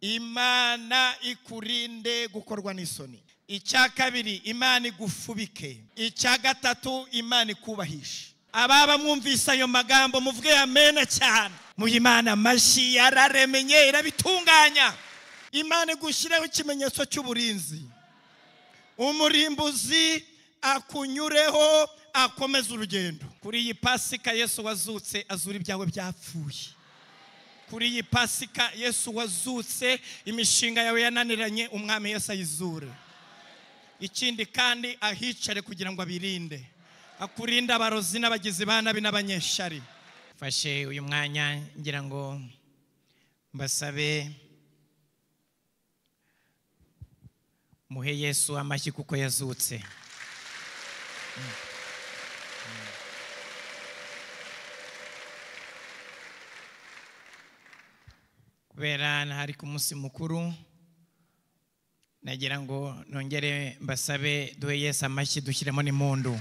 Imana ikurinde gukorwa n'isoni. Icya kabiri, Imana igufubike. Icya gatatu, Imana ikubahishe. Ababa mwumvise ayo magambo muvuge amen cyane. Mu Imana amashyi yararemenye irabitunganya. Imana igushireho ikimenyetso cy'uburinzi. Umurimbuzi akunyureho akomeza urugendo. Kuri iyi Pasika Yesu wazutse azura ibyawe byapfuye. Kuri iyi Pasika Yesu wazutse imishinga yawe yananiranye umwami Yesu ayizure. Ikindi kandi ahicare kugira ngo abirinde. Akurinda abarozi n'abagizi ba nabi n'abanyeshari. Fashe uyu mwanya ngira ngo mbasabe muhe Yesu amashyi kuko yazutse. Kubera hari ku munsi mukuru nagira ngo nongere mbasabe duhe Yesu amashyi dushyiremo n'impundu.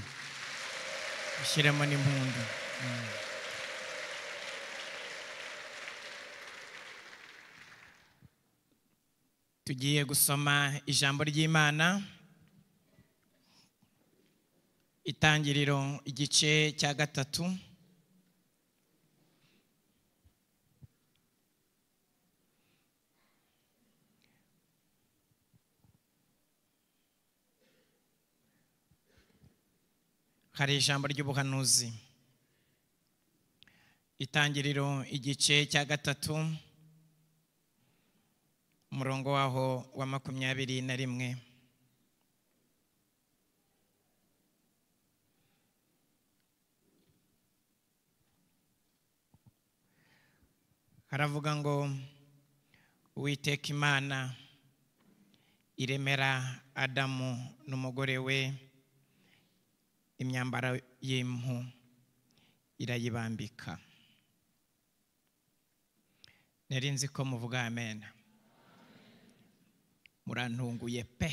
Dushyiremo n'impundu. Tugiye gusoma ijambo ry'Imana, Itangiriro igice cya 3. Hari ijambo ry'ubuhanuzi. Itangiriro igice cya 3 umurongo waho wa 21. Haravuga ngo Uwiteka Imana iremera Adamu n'umugore we imyambaro y'impu irayibambika. Nari nzi ko muvuga amen. Murantunguye pe.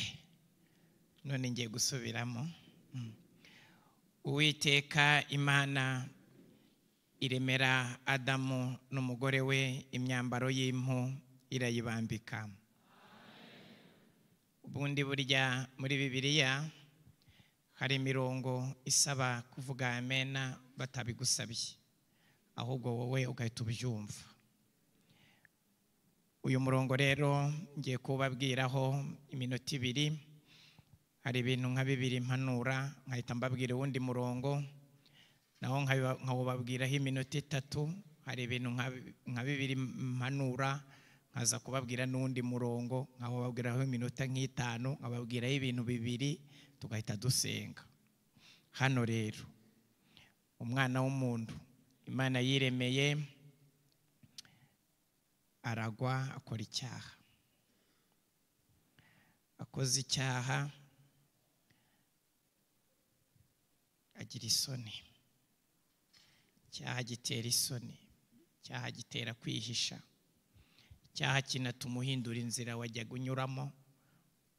None ngiye gusubiramo. Uwiteka Imana iremera Adamu n'umugore we imyambaro y'impu irayibambika. Ubundi burya muri Bibiliya hari imirongo isaba kuvuga amena batabigusabye, ahubwo wowe ugahita ubyumva. Uyu murongo rero ngiye kubabwiraho iminota 2. Hari ibintu nka 2 mpanura nkahita mbabwira uwundi murongo, naho nkawubabwiraho iminota 3. Hari ibintu nka 2 mpanura nkaza kubabwira n'undi murongo nkawubabwiraho iminota 5, nkababwiraho ibintu 2 tugahita dusenga. Hano rero umwana w'umuntu Imana yiremeye aragwa akora icyaha. Akoze icyaha agira isoni. Icyaha gitera isoni. Icyaha gitera kwihisha. Icyaha kinatuma uhindura inzira wajya gunyuramo,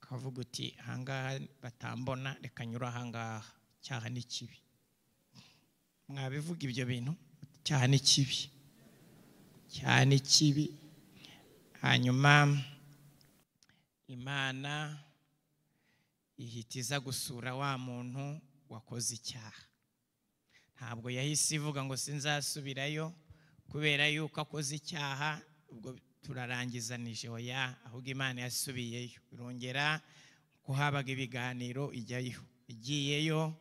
kavuga uti ahangaha batambona reka nyura ahangaha. Icyaha ni kibi. Mwabivuga ibyo bintu? Icyaha ni kibi. Icyaha ni kibi. Hanyuma Imana ihitiza gusura wa muntu wakoze icyaha. Ntabwo yahise ivuga ngo sinzasubirayo kubera yuko akoze icyaha ubwo turarangizanije. Oya, ahubwo Imana yasubiyeyo. Irongera kuhabaga ibiganiro igiyeyo.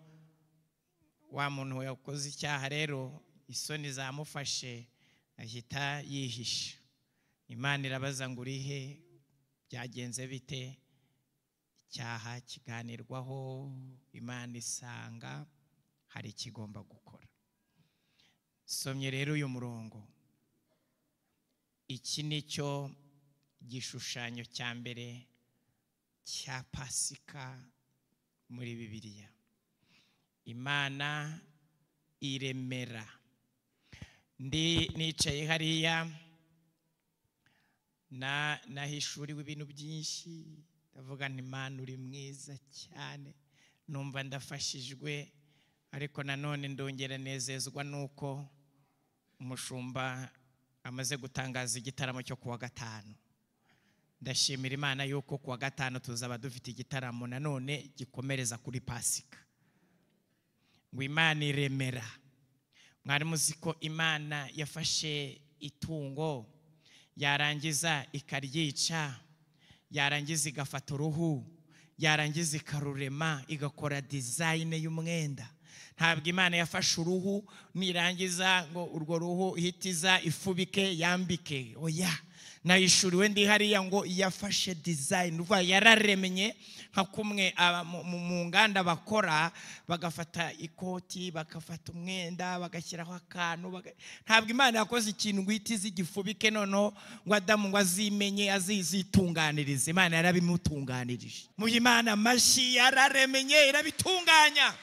Wa muntu yakoze icyaha rero isoni zamufashe ahita yihisha. Imana irabaza ngo urihe, byagenze bite? Icyaha kiganirwaho, Imana isanga hari ikigomba gukora. Somye rero uyu murongo. Iki nicyo gishushanyo cya mbere cya Pasika muri Bibiliya. Imana iremera. Nicaye hariya nahishuriwe ibintu byinshi. Ndavuga nti Imana uri mwiza cyane, numva ndafashijwe, ariko nanone ndongera nezezwa nuko umushumba amaze gutangaza igitaramo cyo kuwa 5. ndashimira Imana yuko kuwa gatanu tuzaba dufite igitaramo nanone gikomereza kuri Pasika. Ngo Imana iremera. Mwari muzi ko Imana yafashe itungo yarangiza ikaryica, yarangiza igafata uruhu, yarangiza ikarurema, igakora design y'umwenda. Ntabwo Imana yafashe uruhu nirangiza ngo urwo ruhu ihitiza ifubike yambike. Oya, nayishuriwe ndi hariya ngo yafashe design, uva yararemye nka kumwe mu nganda bakora, bagafata ikoti, bagafata umwenda, bagashyiraho akantu. Ntabwo Imana yakoze ikintu ngo ihitize igifubike noneho ngo Adamu ngo azimenye azizitunganirize. Imana yarabimutunganirije. Mu Imana mashi yararemye irabitunganya.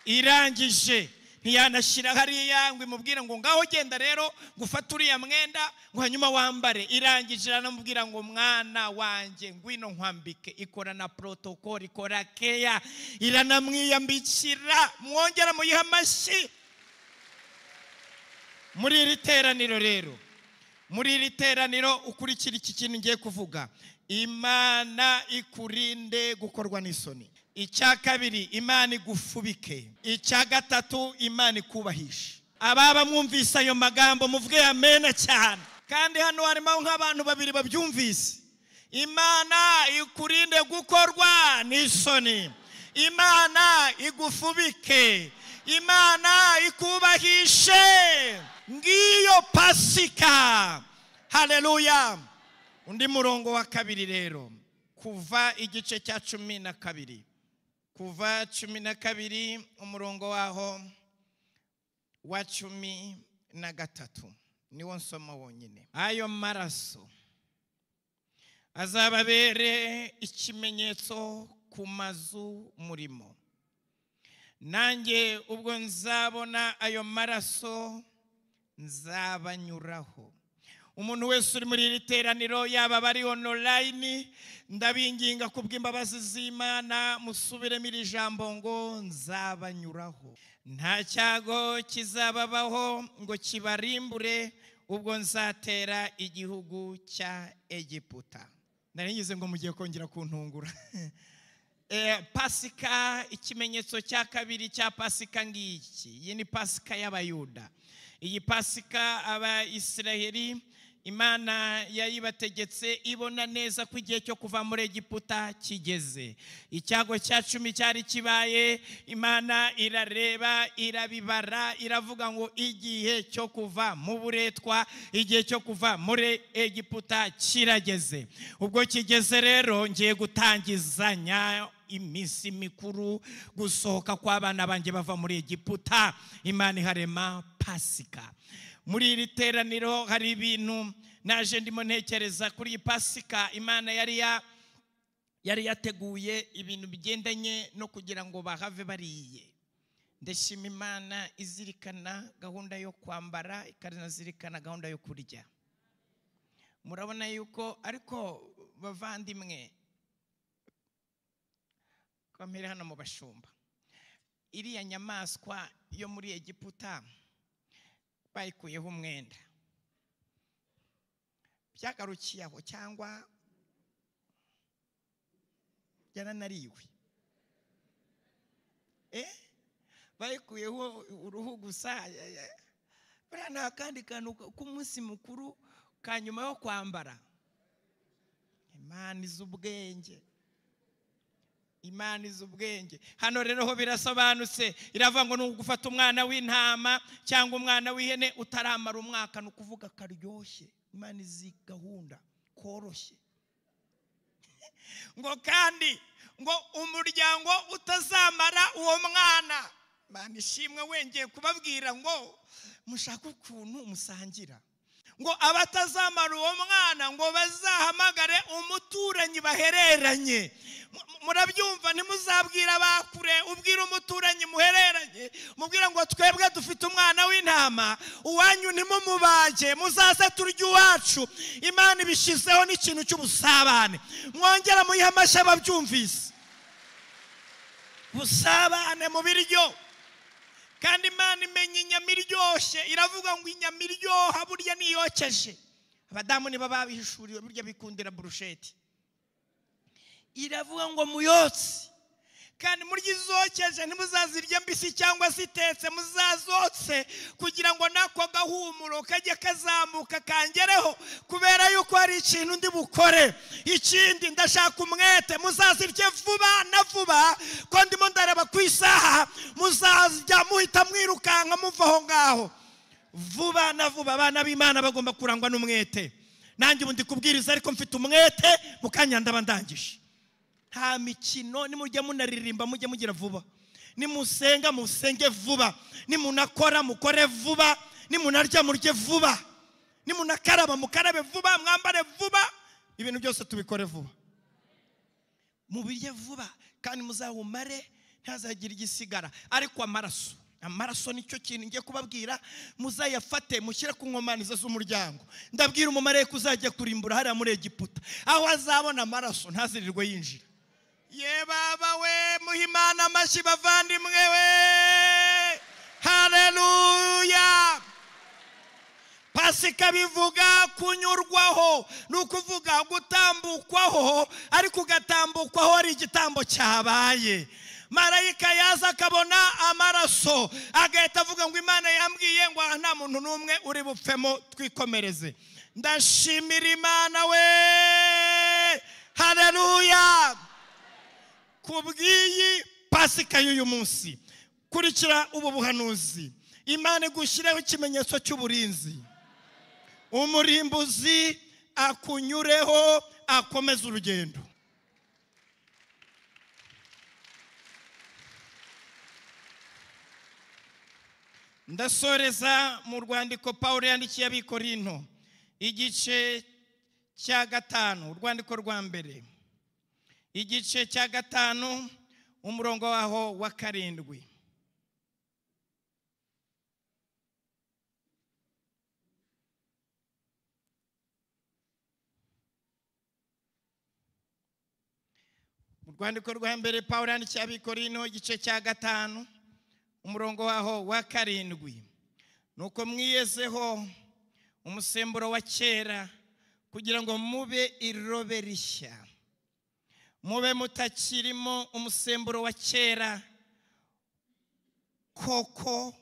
Irangije ntiyanashira hariya ngo imubwira ngo ngaho genda rero gufata uriya mwenda ngo hanyuma wambare. Irangije aramubwira ngo mwana wanjye ngwino nkwambike. Ikora na protocol, ikora care, iranamwiyambikira. Mwongera muyiha amashyi. Muri iri teraniro rero, muri iri teraniro ukurikira iki kintu ngiye kuvuga. Imana ikurinde gukorwa n'isoni. Icya kabiri, Imana igufubike. Icya gatatu, Imana ikubahishe. Ababa mwumvise ayo magambo muvuge amen cyane. Kandi hano harimo nk'abantu babiri babyumvise. Imana ikurinde gukorwa n'isoni. Imana igufubike. Imana ikubahishe. Ngiyo Pasika. Haleluya. Undi murongo wa kabiri rero, kuva igice cya 12. Kuva 12 umurongo waho wa 13 niwo nsoma wonyine. Ayo maraso azababere ikimenyetso ku mazu murimo. Nanjye ubwo nzabona ayo maraso nzabanyuraho. Umuntu wese uri muri iri teraniro, yaba bari online, ndabinginga kubw'imbabazi z'Imana musubiremo iri jambo ngo nzabanyuraho. Nta cyago kizababaho ngo kibarimbure ubwo nzatera igihugu cya Egiputa. Naringize ngo mugiye kongera kuntungura. Pasika, ikimenyetso cya kabiri cya Pasika ngiki. Iyi ni Pasika y'Abayuda. Iyi Pasika Abayisiraheli Imana yayibategetse ibona neza ko igihe cyo kuva muri Egiputa kigeze. Icyago cya 10 cyari kibaye. Imana irareba, irabibara, iravuga ngo igihe cyo kuva mu buretwa, igihe cyo kuva muri Egiputa kirageze. Ubwo kigeze rero ngiye gutangizanya iminsi mikuru, gusohoka kw'abana banjye bava muri Egiputa. Imana iharema Pasika. Muri iri teraniro hari ibintu naje ndimo ntekereza kuri Pasika. Imana yari yateguye ibintu bigendanye no kugira ngo bahave bariye. Ndashima Imana izirikana gahunda yo kwambara, ikanazirikana gahunda yo kurya. Murabona yuko ariko bavandimwe, kamere hano mu bashumba, iriya nyamaswa yo muri Egiputa bayikuyeho umwenda, byagarukiye aho cyangwa yaranariwe? Bayikuyeho uruhu gusa. Buriya nta kandi kantu k'umunsi mukuru ka nyuma yo kwambara. Imana iz'ubwenge. Imana iz'ubwenge. Hano rero ho birasobanutse. Iravuga ngo nugufata umwana w'intama cyangwa umwana w'ihene utaramara umwaka, no kuvuga karyoshye. Imana izi gahunda koroshye. Ngo kandi ngo umuryango utazamara uwo mwana. Imana ishimwe, wengeye kubabwira ngo mushaka ukuntu musangira. Ngo abatazamara uwo mwana ngo bazahamagare umuturanyi bahereranye. Murabyumva? Ntimuzabwira bakure, ubwira umuturanyi muhereranye, mubwira ngo twebwe dufite umwana w'intama, uwanyu ntimumubaje, muzaze turye uwacu. Imana ibishizeho n'ikintu cy'ubusabane. Mwongera muyihe amashyi ababyumvise. Busabane mu biryo. Kandi Imana imenya inyama iryoshye. Iravuga ngo inyama iryoha burya niyokeje. abadamu niba babihishuriwe burya bikundira burusheti. Iravuga ngo muyotse kandi murya izokeje, ntimuzazirya mbisi cyangwa zitetse, muzazotse kugira ngo nako gahumuro kajye kazamuka kangereho, kubera yuko hari ikintu ndi bukore. Ikindi ndashaka umwete, muzazirye vuba na vuba, ko ndimo ndareba ku isaha, muzajya muhita mwirukanka muva aho ngaho vuba na vuba. Abana b'Imana bagomba kurangwa n'umwete. Nanjye ubu ndi kubwiriza ariko mfite umwete, mukanya ndaba ndangije. Nta mikino, nimujya munaririmba mujye mugira vuba, nimusenga musenge vuba, nimunakora mukore vuba, nimunarya murye vuba, nimunakaraba mukarabe vuba, mwambare vuba, ibintu byose tubikore vuba, mubirye vuba kandi muzahumare ntazagira igisigara. Ariko amaraso nicyo kintu ngiye kubabwira, muzayafate mushyire ku nkomanizo z'umuryango. Ndabwira umumarayika uzajya kurimbura hariya muri Egiputa, aho azabona amaraso ntazirirwe yinjira. Ye baba we, muhimana amashyi bavandimwe we, haleluya. Pasika bivuga kunyurwaho, nukuvuga gutambukwaho, ariko ugatambukwaho ari igitambo cyabaye. Marayika yaza akabona amaraso agahita avuga ngo Imana yambwiye ngo nta muntu n'umwe uri bupfemo, twikomereze. Ndashimira Imana we, haleluya, kubwiyi Pasika y'uyu munsi. Kurikira ubu buhanuzi, Imana igushireho ikimenyetso cy'uburinzi, umurimbuzi akunyureho akomeza urugendo. Ndasoreza mu rwandiko Pawulo yandikiye Abikorinto, igice cya 5, urwandiko rwa mbere, igice cya 5, umurongo waho wa 7. Urwandiko rwa mbere Pawulo yandikiye Abikorinto, igice cya 5, umurongo waho wa 7. Nuko mwiyezeho umusemburo wa kera, kugira ngo mube irobe rishya, mube mutakirimo umusemburo wa kera, kuko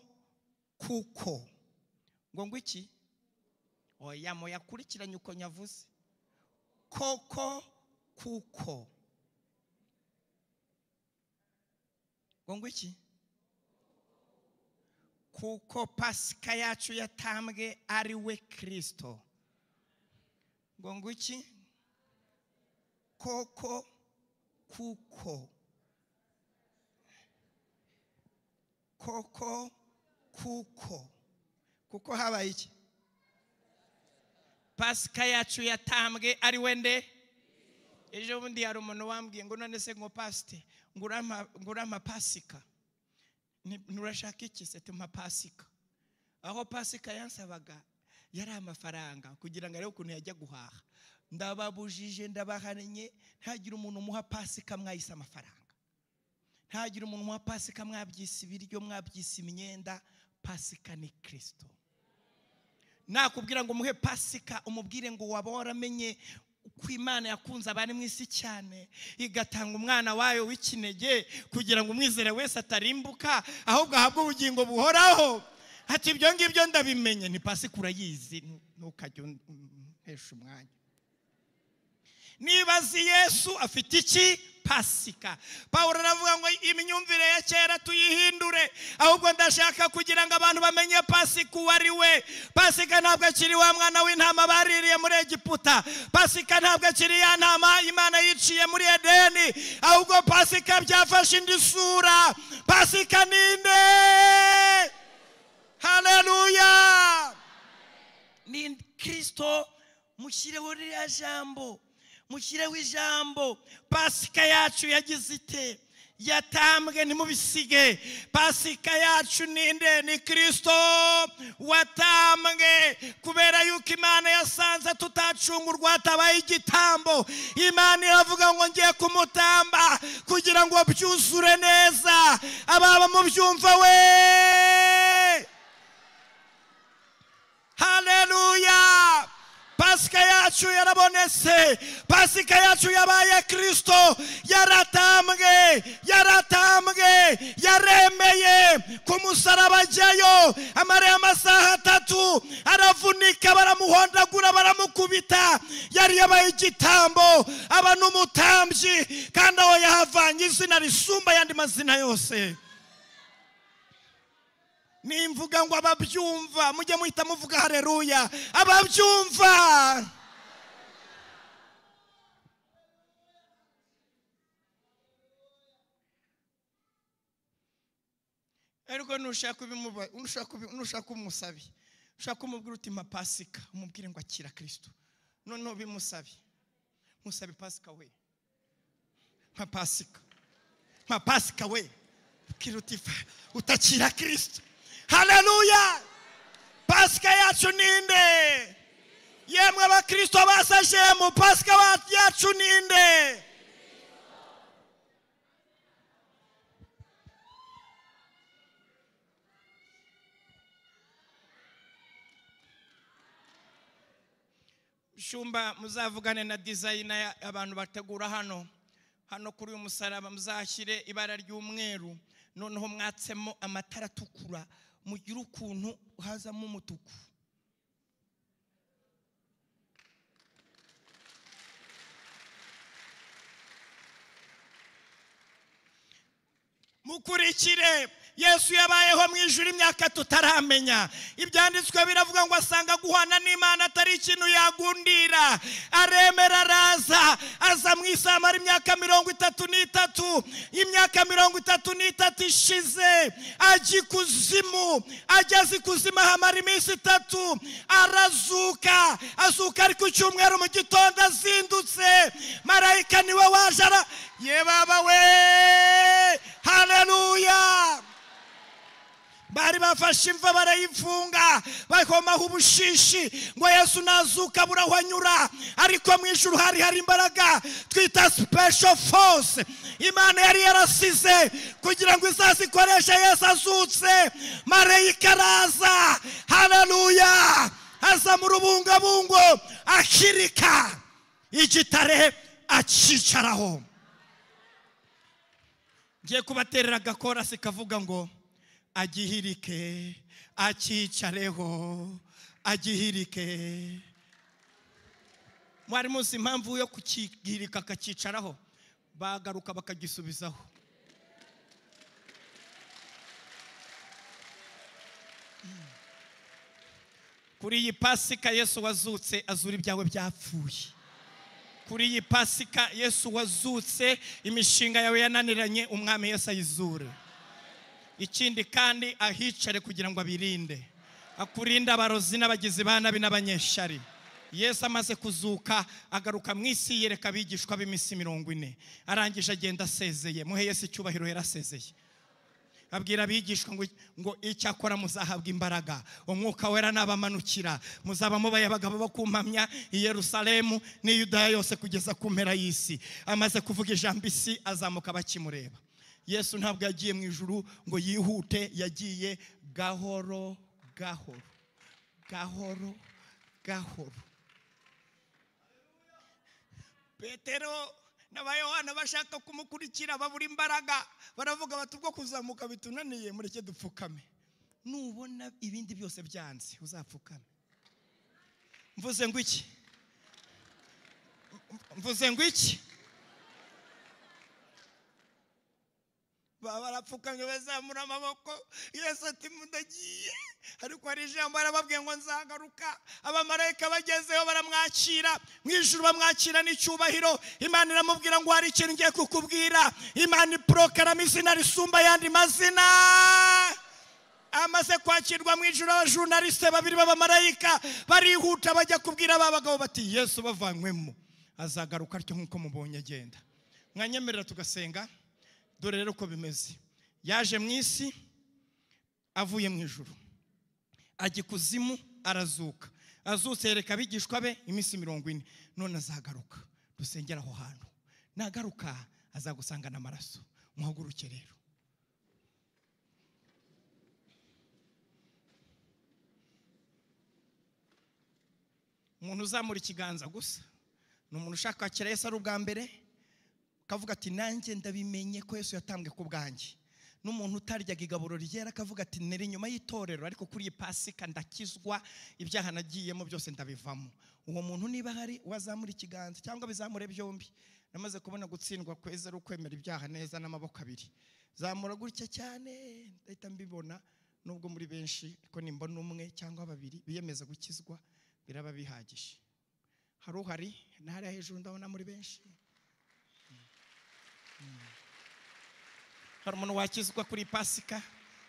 ngo iki? Oya muyakurikiranye uko nyavuze, kuko ngo iki? Kuko Pasika yacu yatambwe ari we Kristo. Ngo iki? Kuko habaye iki? Pasika yacu yatambwe ari we nde? Ejo bundi hari umuntu wambwiye ngo none se ngo pasite ngurama Pasika, nurashaka iki se? Tuma Pasika. Aho Pasika yansabaga yari amafaranga kugira ngo arebe ukuntu yajya guhaha. Ndababujije, ndabahanye, ntagira umuntu muha Pasika mwayise amafaranga, ntagira umuntu muha Pasika mwabyise ibiryo, mwabyise imyenda. Pasika ni Kristo. Nakubwira ngo muhe Pasika, umubwire ngo waba waramenye uko Imana yakunze abari mu isi cyane igatanga umwana wayo w'ikinege kugira ngo umwizere wese atarimbuka ahubwo ahabwe ubugingo buhoraho. Ati ibyo ngibyo ndabimenye. Ni Pasika urayizi, ntukajye untesha umwanya. Nibazi Yesu afite iki? Pasika. Pawulo aravuga ngo imyumvire ya kera tuyihindure, ahubwo ndashaka kugira ngo abantu bamenye Pasika uwo ari we. Pasika ntabwo akiri wa mwana w'intama baririye muri Egiputa. Pasika ntabwo akiri ya ntama Imana yiciye muri Edeni, ahubwo Pasika byafashe indi sura. Pasika ninde? Haleluya! Ni Kristo. Mushyireho ririya jambo, mushyireho ijambo. Pasika yacu yagize ite? Yatambwe, ntimubisige. Pasika yacu ninde? Ni Kristo watambwe, kubera yuko Imana yasanze tutacungurwa hatabaye igitambo. Imana iravuga ngo ngiye kumutamba kugira ngo byuzure neza. Ababa mubyumva we, haleluya. Pasika yacu yarabonetse, pasika yacu yabaye Kristo, yaratambwe, yaremeye ku musaraba ajyayo, amara amasaha 3 aravunika, baramuhondagura, baramukubita, yari yabaye igitambo, aba n'umutambyi, kandi aho yahavanye izina risumba yandi mazina yose. Nimvuga ngo ababyumva mujye muhita muvuga haleluya, ababyumva. Ariko nushaka umusabi, ushaka umubwira uti mpa pasika, umubwire ngo akira Kristo. None bimusabi, musabi pasika we, mpa pasika we, ukiruti utakira Kristo. Haleluya. Pasika yacu ninde? Yemwe abakristo basaje mu pasika yacu ninde? Shumba muzavugane na designer abantu bategura hano kuri uyu musaraba, muzashyire ibara ry'umweru, noneho mwatsemo amatara atukura, mugira ukuntu hazamo umutuku. Mukurikire. Yesu yabayeho mu ijuru imyaka tutaramenya. Ibyanditswe biravuga ngo asanga guhana n'Imana atari ikintu yagundira. Aremera araza, aza mu Isamara imyaka 33. Imyaka 33 ishize, ajya ikuzimu, ageze ikuzimu hamara iminsi 3, arazuka. Azuka ari ku cyumweru mu gitondo azindutse, marayika niwe waje ye baba we. Haleluya. Bari bafashe imva barayifunga, bakomaho ubushishi ngo Yesu nazuka burahwanyura. Ariko mu ijuru hari imbaraga twita special force Imana yari yarasize kugira ngo izazikoreshe Yesu azutse. Marayika araza, haleluya, aza mu rubungabungo, akirika igitare acicaraho. Ngiye kubaterera agakorasi kavuga ngo agihirike, akicareho, agihirike. Mwari muzi impamvu yo kukigirika akakicaraho? Bagaruka bakagisubizaho. Kuri iyi pasika Yesu wazutse azura ibyawe byapfuye. Kuri iyi pasika Yesu wazutse imishinga yawe yananiranye, umwami Yesu ayizure. Ikindi kandi ahicare kugira ngo abirinde, akurinda abarozi n'abagizi ba nabi n'abanyeshari. Yesu amaze kuzuka agaruka mu isi, yereka abigishwa b'imisi 40, arangije agenda asezeye. Muhe Yesu icyubahiro, yarasezeye. Abwira abigishwa ngo icyakora muzahabwa imbaraga, umwuka wera nabamanukira, muzaba mubaye abagabo bo kumpamya i Yerusalemu ni Yudaya yose kugeza ku mpera y'isi. Amaze kuvuga ijambo, isi azamuka bakimureba. Yesu ntabwo yagiye mu ijuru ngo yihute, yagiye gahoro gahoro gahoro gahoro. Petero n'abayohana bashaka kumukurikira babura imbaraga, baravuga bati ubwo kuzamuka bitunaniye, mureke dupfukame. Nubona ibindi byose byanze uzapfukame. Mvuze ngo iki? Barapfukamye bazamura amaboko. Yesu ati mudagiye, ariko hari ijambo arababwiye ngo nzagaruka. Abamarayika bagezeho baramwakira, mu ijuru bamwakira n'icyubahiro. Imana iramubwira ngo hari ikintu ngiye kukubwira. Imana iprokarama izina risumba yandi mazina. Amaze kwakirwa mu ijuru, abajurnaliste babiri b'abamarayika barihuta bajya kubwira abagabo bati Yesu bavanywemo, azagaruka atyo nkuko mubonye agenda. Mwanyemerera tugasenga. Dore rero uko bimeze. Yaje mu isi avuye mu ijuru, ajya ikuzimu, arazuka. Azutse yereka abigishwa be iminsi 40, none azagaruka. Dusengera aho hantu. Nagaruka azagusanga n'amaraso. Muhaguruke rero. umuntu uzamura ikiganza gusa ni umuntu ushaka kwakira Yesu ari ubwa mbere, akavuga ati nanjye ndabimenye ko Yesu yatambwe ku bwanjye. N'umuntu utaryaga igaburo ryera akavuga ati neri inyuma y'itorero ariko kuri iyi Pasika ndakizwa, ibyaha nagiyemo byose ndabivamo. Uwo muntu niba hari wazamura ikiganza cyangwa bizamure byombi. Namaze kubona gutsindwa kweza ari ukwemera ibyaha neza n'amaboko abiri. Zamura gutya cyane ndahita mbibona, nubwo muri benshi ariko nimbona umwe cyangwa babiri biyemeza gukizwa biraba bihagije. Hari ntari hejuru ndabona muri benshi. Hari umuntu wakizwa kuri Pasika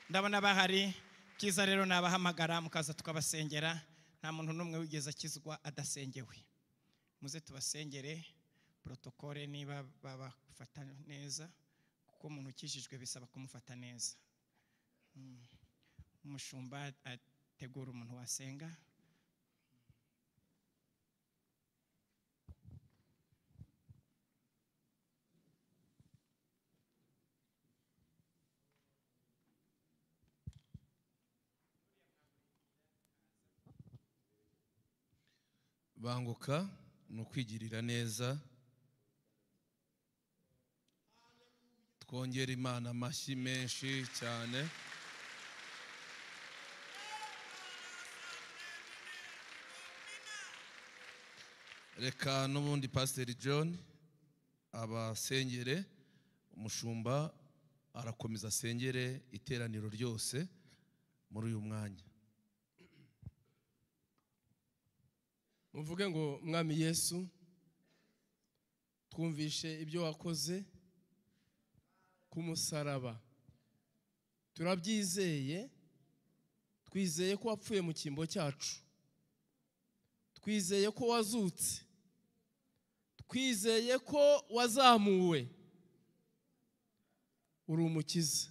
ndabona bahari. Kiza rero nabahamagara mukaza tukabasengera. Nta muntu numwe wigeze akizwa adasengewe. Muze tubasengere. Protokole niba babafata neza, kuko umuntu ukijijwe bisaba kumufata neza. Umushumba ategura umuntu wasenga. Banguka no kwigirira neza. Twongera Imana amashyi menshi cyane. Reka n'ubundi Pastor John abasengere, umushumba arakomeza asengere iteraniro ryose muri uyu mwanya. Muvuge ngo Mwami Yesu, twumvishe ibyo wakoze ku musaraba. Turabyizeye, twizeye ko wapfuye mu cyimbo cyacu, twizeye ko wazutse, twizeye ko wazamuwe, uri umukiza.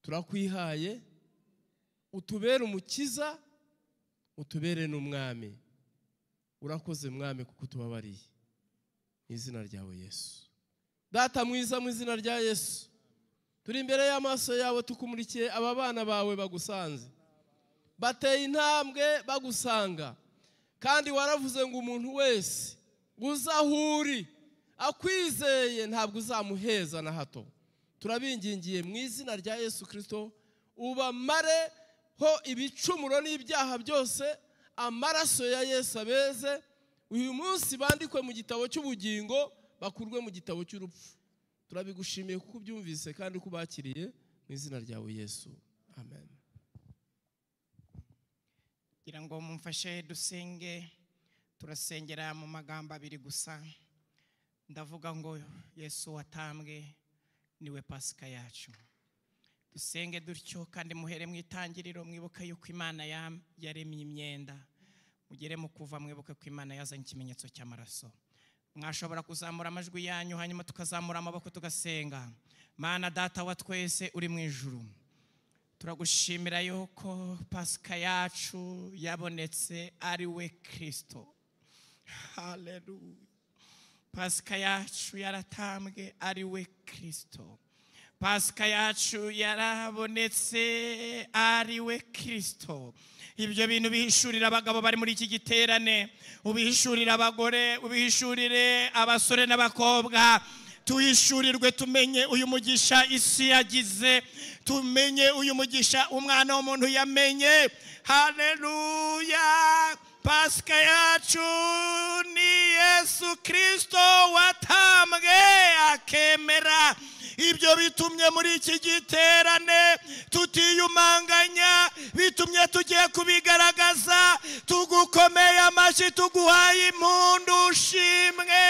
Turakwihaye utubere umukiza, utubere n'umwami. Urakoze Mwami kuko tubabariye. Mu izina ryawe Yesu. Data mwiza, mu izina rya Yesu, turi imbere y'amaso yawe tukumurikiye aba bana bawe bagusanze. Bateye intambwe bagusanga, kandi waravuze ngo umuntu wese uzahuri akwizeye ntabwo uzamuheza na hato. Turabingingiye mu izina rya Yesu Kristo, ubamareho ibicumuro n'ibyaha byose. Amaraso ya Yesu abeze uyu munsi, bandikwe mu gitabo cy'ubugingo, bakurwe mu gitabo cy'urupfu. Turabigushimiye kuko ubyumvise kandi kubakiriye mu izina ryawe Yesu. Amen. Kugira ngo mumfashe dusenge, turasengera mu magambo abiri gusa. Ndavuga ngo Yesu watambwe niwe Pasika yacu. Dusenge dutyo kandi muhere mu itangiriro, mwibuka yuko Imana yaremye imyenda. Mugere mu kuva mwibuka ko Imana yazanye ikimenyetso cy'amaraso. Mwashobora kuzamura amajwi yanyu hanyuma tukazamura amaboko tugasenga. Mana Data wa twese uri mu ijuru, turagushimira yuko Pasika yacu yabonetse ari we Kristo. Haleluya. Pasika yacu yaratambwe ari we Kristo. Pasika yacu yarabonetse ari we Kristo. Ibyo bintu bihishurira abagabo bari muri iki giterane, ubihishurira abagore, ubihishurire abasore n'abakobwa. Tuhishurirwe tumenye uyu mugisha isi yagize, tumenye uyu mugisha umwana w'umuntu yamenye. Haleluya. Pasika yacu ni Yesu Kristo watambwe akemera. Ibyo bitumye muri iki giterane tutiyumanganya, bitumye tugiye kubigaragaza. Tugukomeye amashyi, tuguhaye impundu ushimwe.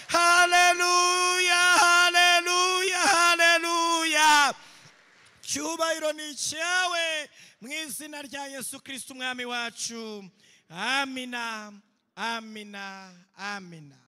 Haleluya, haleluya, haleluya. Cyubahiro ni cyawe mu izina rya Yesu Kristo umwami wacu. Amina, amina, amina.